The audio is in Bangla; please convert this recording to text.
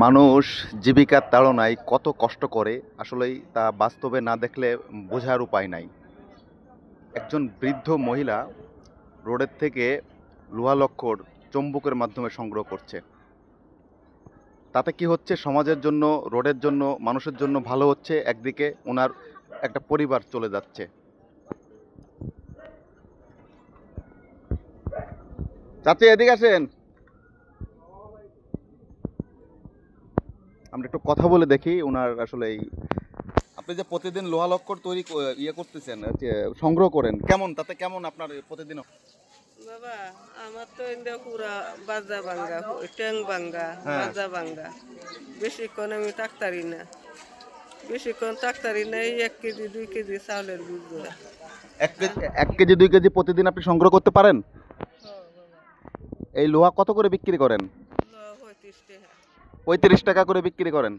মানুষ জীবিকার তাড়নায় কত কষ্ট করে আসলেই তা বাস্তবে না দেখলে বোঝার উপায় নাই। একজন বৃদ্ধ মহিলা রোডের থেকে লোহা লক্কর চুম্বকের মাধ্যমে সংগ্রহ করছে। তাতে কি হচ্ছে, সমাজের জন্য, রোডের জন্য, মানুষের জন্য ভালো হচ্ছে, একদিকে ওনার একটা পরিবার চলে যাচ্ছে। চাচি এদিকে আসেন, আমরা একটু কথা বলে দেখি ওনার আসলে আপনি যে প্রতিদিন লোহা লক্কর তৈরি করতেছেন, সংগ্রহ করেন, কেমন তাতে কেমন আপনার প্রতিদিন? বাবা আমার তো ইন্দা পুরা বাজা ভাঙ্গা ট্যাং ভাঙ্গা বাজা ভাঙ্গা বেশিক্ষণ আমি তাকতারি না, বেশিক্ষণ তাকতারি না। এই 1 কেজি 2 কেজি চাউলের বুঝবো 1 কেজি 2 কেজি প্রতিদিন আপনি সংগ্রহ করতে পারেন? এই লোহা কত করে বিক্রি করেন? 35 টাকা। 35 টাকা করে বিক্রি করেন।